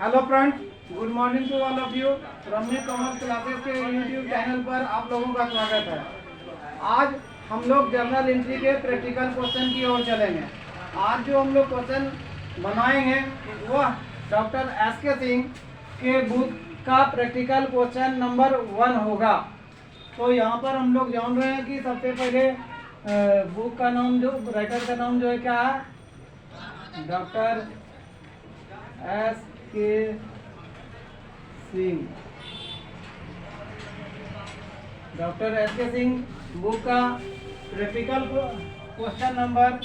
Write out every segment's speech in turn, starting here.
Hello friends, good morning to all of you. Ramya commerce classes के YouTube channel पर आप लोगों का स्वागत है। आज हम लोग जर्नल एंट्री के प्रैक्टिकल क्वेश्चन की ओर चलेंगे। आज जो हम लोग क्वेश्चन बनाएंगे वह डॉक्टर एस के सिंह के बुक का प्रैक्टिकल क्वेश्चन नंबर 1 होगा। तो यहाँ पर हम लोग जान रहे हैं कि सबसे पहले बुक का नाम, जो राइटर का नाम जो है क्या है, डॉक्टर एस के सिंह। डॉक्टर एस के सिंह बुक का practical question number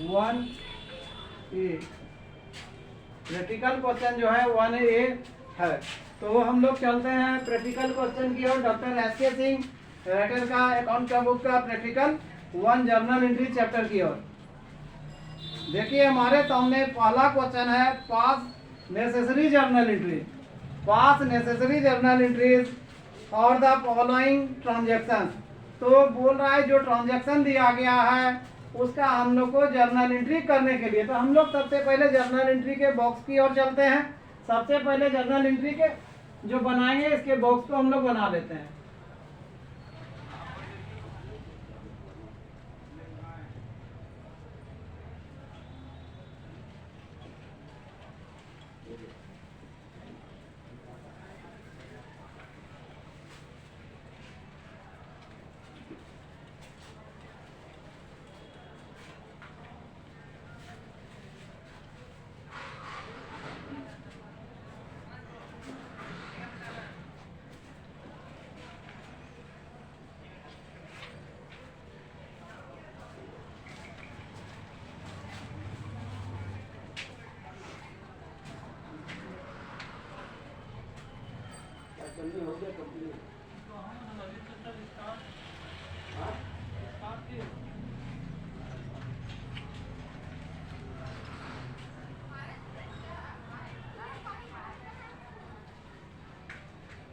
1A। Practical question जो है 1A है। तो हम लोग चलते हैं प्रैक्टिकल क्वेश्चन की ओर। डॉक्टर एस के सिंह राइटर का अकाउंट का बुक का प्रैक्टिकल 1 जर्नल एंट्री चैप्टर की ओर। देखिए हमारे सामने पहला क्वेश्चन है, पास नेसेसरी जर्नल एंट्री। पास नेसेसरी जर्नल एंट्रीज और द फॉलोइंग ट्रांजैक्शन। तो बोल रहा है जो ट्रांजैक्शन दिया गया है उसका हम लोग को जर्नल एंट्री करने के लिए, तो हम लोग सबसे पहले जर्नल एंट्री के बॉक्स की ओर चलते हैं। सबसे पहले जर्नल एंट्री के जो बनाएंगे इसके बॉक्स को हम लोग बना लेते हैं।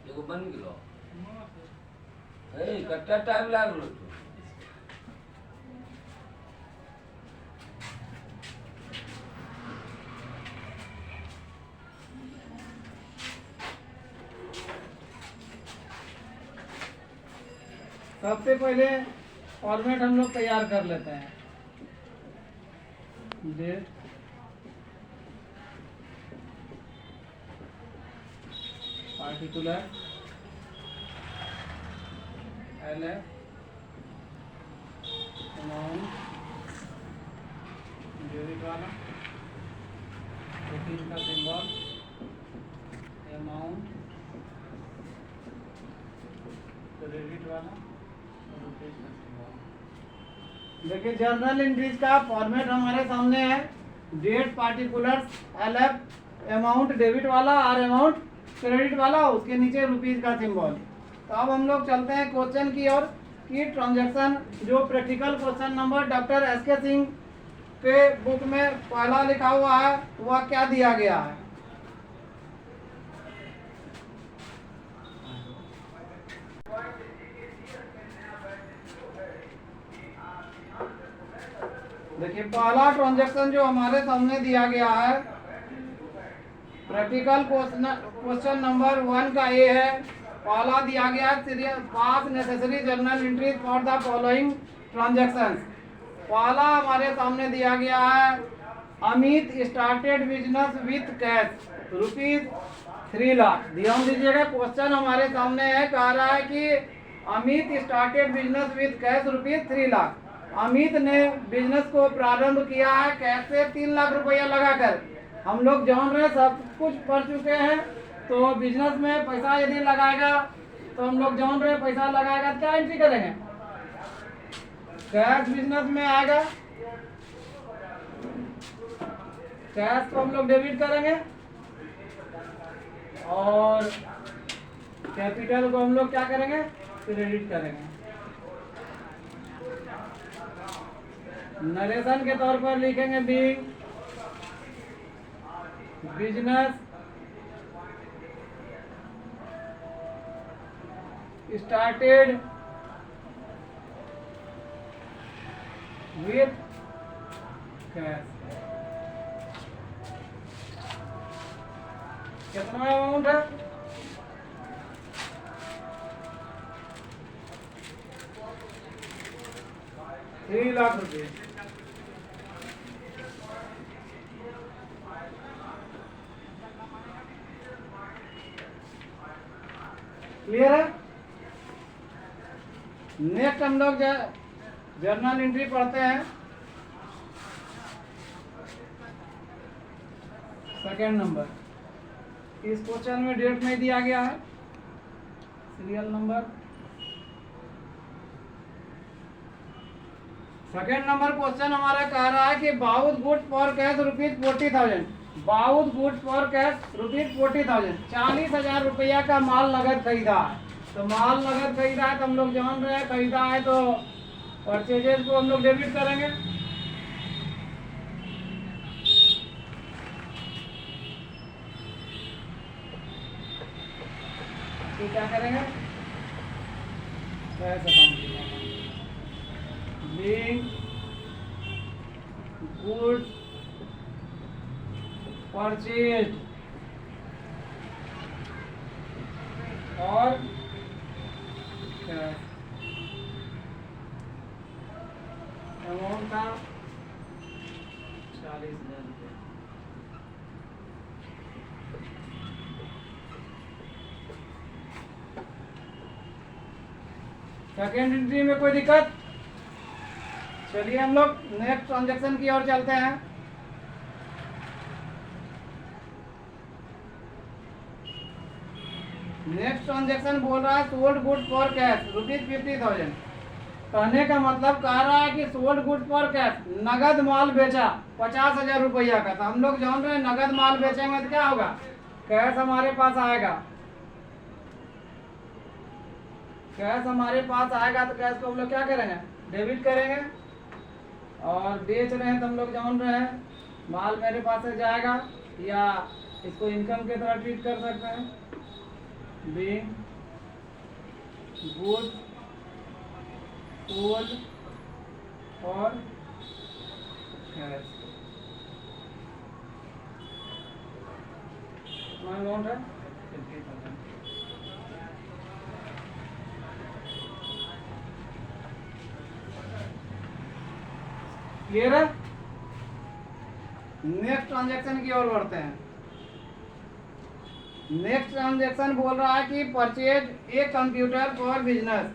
एगो बन गेलो है, कट्टा टाइम लागलो तो। सबसे पहले फॉर्मेट हम लोग तैयार कर लेते हैं। Date, particular, LF, amount, debit वाला, रुपीज का सिंबल, अमाउंट, क्रेडिट वाला, रुपीज का सिंबल। देखिए जर्नल एंट्रीज का फॉर्मेट हमारे सामने है। Date, particulars, LF, amount debit वाला और अमाउंट क्रेडिट वाला, उसके नीचे रुपीज का सिंबल। तो अब हम लोग चलते हैं क्वेश्चन की ओर कि ट्रांजैक्शन जो practical question number doctor S के सिंह के बुक में पहला लिखा हुआ है वह क्या दिया गया है। देखिए पहला ट्रांजैक्शन जो हमारे सामने दिया गया है प्रैक्टिकल क्वेश्चन नंबर 1 का ये है। पहला दिया गया है पास necessary journal entries for the following transaction. पहला हमारे सामने दिया गया है, Amit started business with cash rupees 3 lakh. ध्यान दीजिएगा क्वेश्चन हमारे सामने है, कह रहा है कि Amit started business with cash rupees 3 lakh. Amit ने बिजनेस को प्रारंभ किया है कैश से 3 लाख रुपया लगाकर। हम लोग जान रहे हैं, सब कुछ पढ़ चुके हैं। तो बिजनेस में पैसा यदि लगाएगा तो हम लोग जान रहे हैं पैसा लगाएगा तो क्या एंट्री करेंगे, कैश बिजनेस में आएगा। कैश को हम लोग डेबिट करेंगे और कैपिटल को हम लोग क्या करेंगे, क्रेडिट करेंगे। नरेशन के तौर पर लिखेंगे being business started with cash। कितना अमाउंट है? 3 लाख रुपए। क्लियर है? नेक्स्ट हम लोग जर्नल एंट्री पढ़ते हैं। सेकेंड नंबर, इस क्वेश्चन में डेट नहीं दिया गया है, serial number. Second number question हमारा कह रहा है कि bought goods for cash ₹40,000। Bought goods for cash ₹40,000, 40,000 रुपया का माल नगद खरीदा है। तो माल नगद खरीदा है तो हम लोग जान रहे हैं, खरीदा है तो परचेजेस को हम लोग डेबिट करेंगे। तो क्या करेंगे? Cash account being goods purchased और अमाउंट था 40,000 रुपये। सेकेंड एंट्री में कोई दिक्कत? चलिए हम लोग नेक्स्ट ट्रांजैक्शन की ओर चलते हैं। नेक्स्ट ट्रांजैक्शन बोल रहा है सोल्ड गुड्स फॉर कैश ₹50,000। कहने का मतलब कह रहा है कि सोल्ड गुड्स फॉर कैश, नगद माल बेचा 50,000 रुपया का। तो हम लोग जान रहे हैं नगद माल बेचेंगे तो क्या होगा? कैश हमारे पास आएगा। कैश हमारे पास आएगा तो कैश को हम लोग क्या करेंगे? डेबिट करेंगे। और बेच रहे हैं तो हम लोग जान रहे हैं माल मेरे पास से जाएगा, या इसको इनकम की तरह ट्रीट कर सकते हैं। बीइंग गुड सोल्ड और कैश। अमाउंट है 50,000। क्लियर है? नेक्स्ट ट्रांजैक्शन की ओर बढ़ते हैं। नेक्स्ट ट्रांजैक्शन बोल रहा है कि purchase a computer for business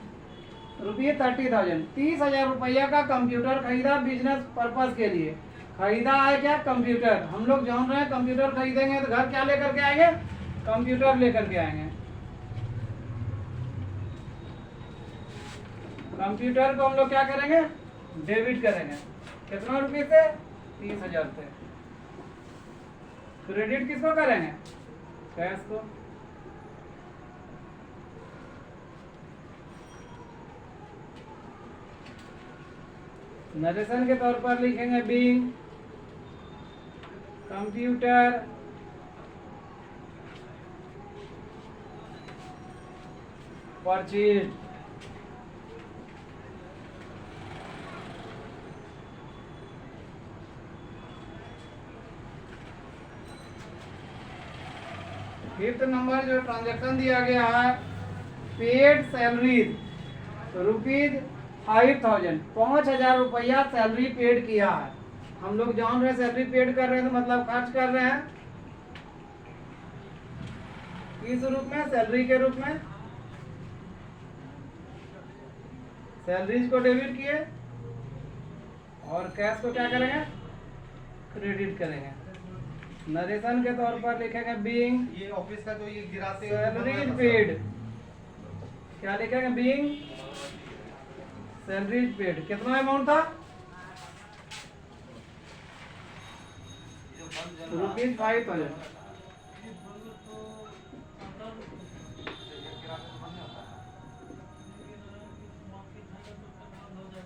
₹30,000। 30,000 रुपया का कंप्यूटर खरीदा बिजनेस पर्पस के लिए। खरीदा है क्या? कंप्यूटर। हम लोग जान रहे हैं कंप्यूटर खरीदेंगे तो घर क्या लेकर के आएंगे? कंप्यूटर लेकर के आएंगे। कंप्यूटर को हम लोग क्या करेंगे? डेबिट करेंगे। कितना रुपये से? 30,000 से। क्रेडिट किसको करेंगे? कैश को। नरेशन के तौर पर लिखेंगे being computer purchase. Fifth number जो ट्रांजैक्शन दिया गया है, पेड सैलरीज ₹5,000। 5,000 रुपया सैलरी पेड किया है। हम लोग जान रहे हैं सैलरी पेड कर रहे हैं तो मतलब खर्च कर रहे हैं। किस रूप में? सैलरी के रूप में। सैलरीज को डेबिट किए और कैश को क्या करेंगे? क्रेडिट करेंगे। नरेशन के तौर पर लिखेंगे बीइंग, ये ऑफिस का जो ये गिराते हैं सैलरीज पेड। क्या लिखेंगे? Being salaries paid. कितना अमाउंट था? ₹5,000।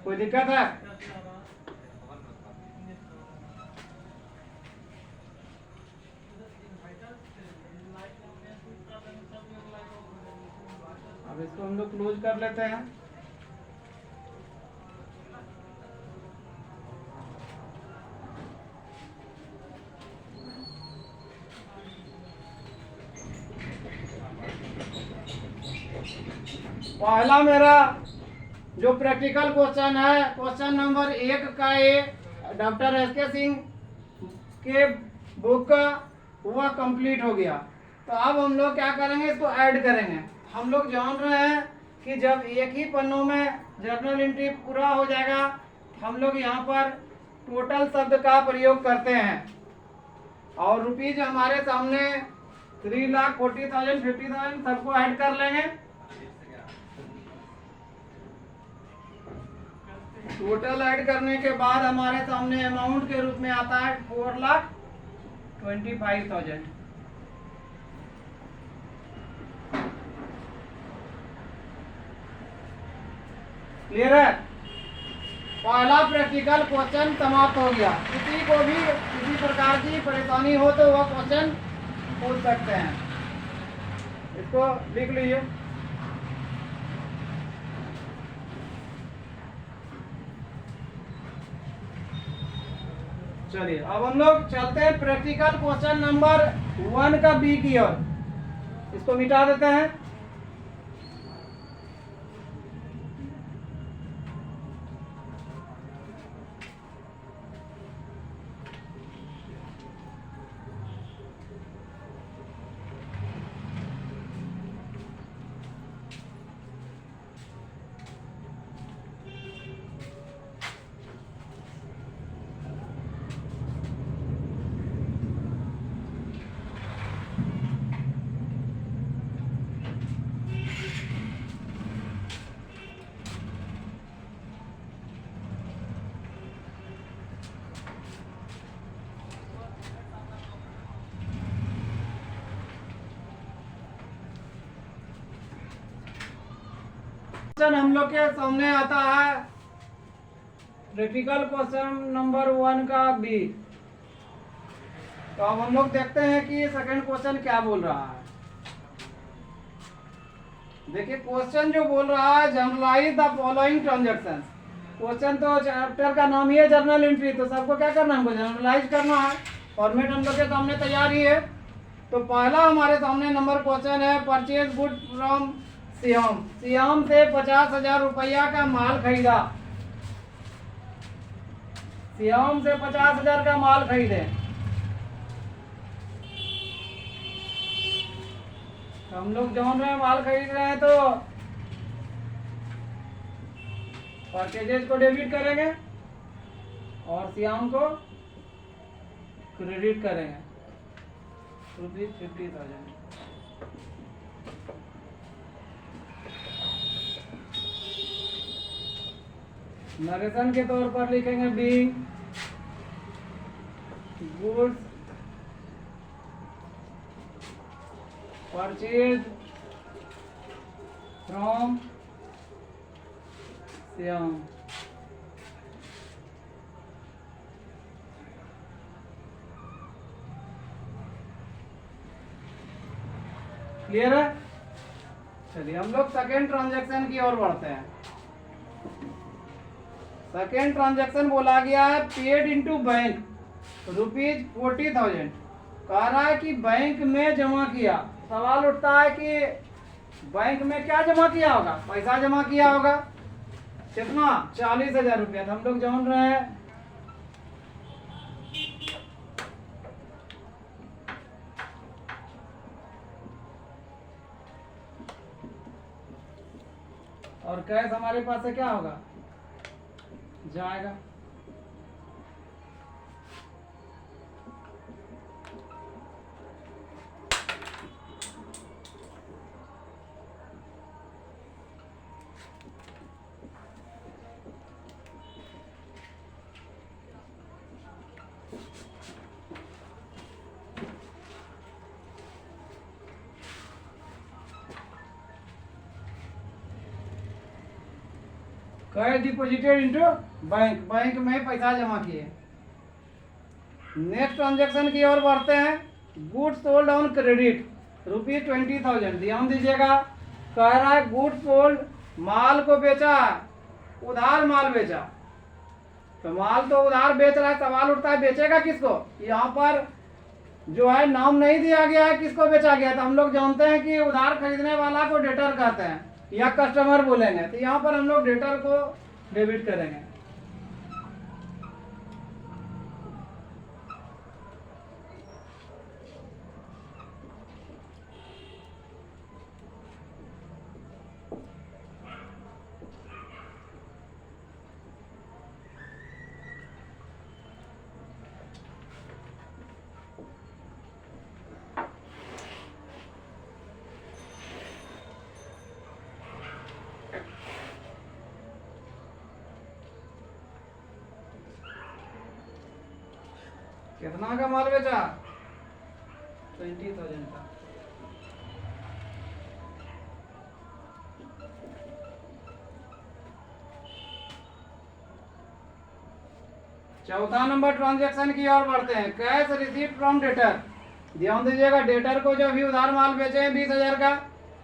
कोई दिक्कत है? अब इसको हम लोग क्लोज कर लेते हैं। पहला मेरा जो प्रैक्टिकल क्वेश्चन है, क्वेश्चन नंबर 1 का ये डॉक्टर एस के सिंह के बुक का वह कंप्लीट हो गया। तो अब हम लोग क्या करेंगे, इसको ऐड करेंगे। हम लोग जान रहे हैं कि जब एक ही पन्नों में जर्नल एंट्री पूरा हो जाएगा, हम लोग यहाँ पर टोटल शब्द का प्रयोग करते हैं और रुपीज हमारे सामने 3,40,000 50,000 सबको ऐड कर लेंगे। टोटल ऐड करने के बाद हमारे सामने अमाउंट के रूप में आता है 4,25,000। क्लियर है? पहला प्रैक्टिकल क्वेश्चन समाप्त हो गया। किसी को भी किसी प्रकार की परेशानी हो तो वह क्वेश्चन पूछ सकते हैं। इसको लिख लीजिए। चलिए अब हम लोग चलते हैं प्रैक्टिकल क्वेश्चन नंबर 1 का बी की ओर। इसको मिटा देते हैं। क्वेश्चन हम लोग के सामने आता है प्रैक्टिकल क्वेश्चन नंबर 1 का बी। तो अब हम लोग देखते हैं कि सेकंड क्वेश्चन क्या बोल रहा है। देखिए क्वेश्चन जो बोल रहा है, journalise the following transactions. Question तो चैप्टर का नाम ही है जर्नल एंट्री, तो सबको क्या करना है, हमको जनरलाइज करना है। फॉर्मेट हम लोग के सामने तैयार ही है। तो पहला हमारे सामने नंबर क्वेश्चन है, purchase good from Shyam. Shyam से 50,000 रुपया का माल खरीदा। श्याम से 50,000 का माल खरीदे। तो हम लोग जान रहे हैं माल खरीद रहे हैं, तो परचेजेज को डेबिट करेंगे और श्याम को क्रेडिट करेंगे ₹50,000। नरेशन के तौर पर लिखेंगे being goods purchase from Shyam. Clear है? चलिए हम लोग सेकेंड ट्रांजैक्शन की ओर बढ़ते हैं। सेकेंड ट्रांजैक्शन बोला गया है पेड इनटू बैंक ₹40,000। कह रहा है कि बैंक में जमा किया। सवाल उठता है कि बैंक में क्या जमा किया होगा, पैसा जमा किया होगा। कितना? 40,000 रुपया। हम लोग जान रहे हैं और कैश हमारे पास है, क्या होगा, जाएगा। Cash deposited into bank, bank में पैसा जमा किए। नेक्स्ट ट्रांजैक्शन की ओर बढ़ते हैं। Goods sold on credit ₹20,000। ध्यान दीजिएगा कह रहा है गुड सोल्ड, माल को बेचा, उधार माल बेचा। तो माल तो उधार बेच रहा है, सवाल उठता है बेचेगा किसको। यहाँ पर जो है नाम नहीं दिया गया है किसको बेचा गया। तो हम लोग जानते हैं कि उधार खरीदने वाला को डेटर कहते हैं या कस्टमर बोलेंगे। तो यहाँ पर हम लोग डेटर को डेबिट करेंगे। कितना का माल बेचा? 20,000 का। चौथा नंबर ट्रांजैक्शन की ओर बढ़ते हैं। Cash receipt from debtor. ध्यान दीजिएगा, डेटर को जो भी उधार माल बेचे हैं 20,000 का,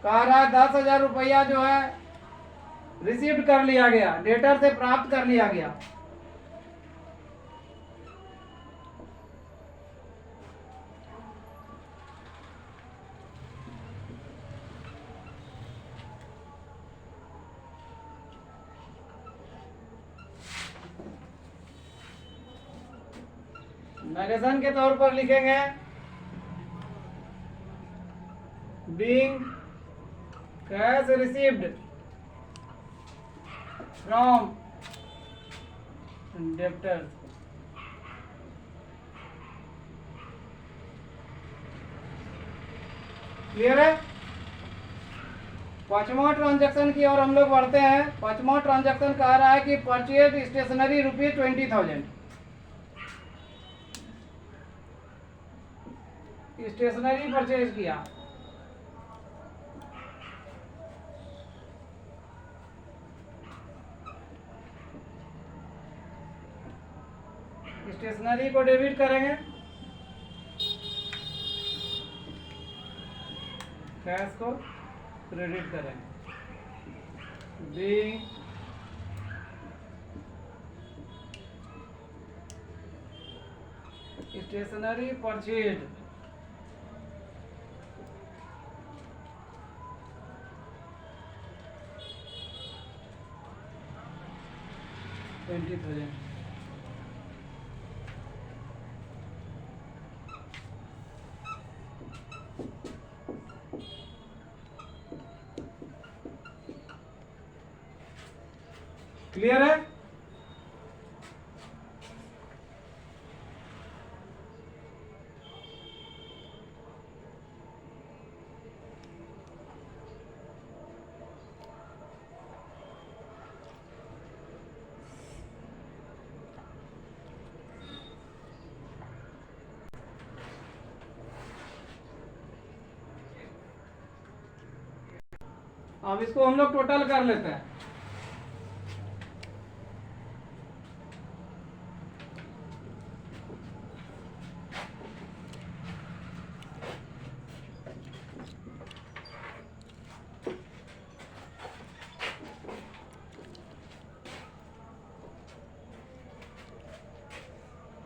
कह रहा है 10,000 रुपया जो है रिसीव कर लिया गया, डेटर से प्राप्त कर लिया गया। नरेशन के तौर पर लिखेंगे being cash received from debtors. Clear है। पांचवा ट्रांजैक्शन की ओर हम लोग बढ़ते हैं। पांचवा ट्रांजैक्शन कह रहा है कि परचेज स्टेशनरी ₹20,000। स्टेशनरी परचेज किया। स्टेशनरी को डेबिट करेंगे, कैश को क्रेडिट करेंगे। Being stationery purchase $20,000। क्लियर है। अब इसको हम लोग टोटल कर लेते हैं।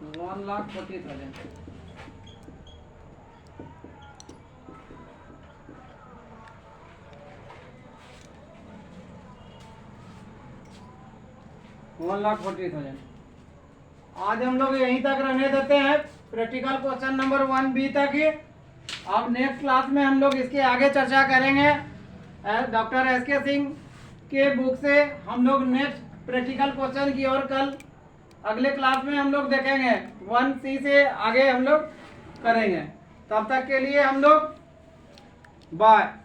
$1,40,000। $1,40,000। आज हम लोग यहीं तक रहने देते हैं, प्रैक्टिकल क्वेश्चन नंबर 1B तक ही। अब नेक्स्ट क्लास में हम लोग इसके आगे चर्चा करेंगे। डॉक्टर SK सिंह के बुक से हम लोग नेक्स्ट प्रैक्टिकल क्वेश्चन की ओर कल अगले क्लास में हम लोग देखेंगे। 1C से आगे हम लोग करेंगे। तब तक के लिए हम लोग बाय।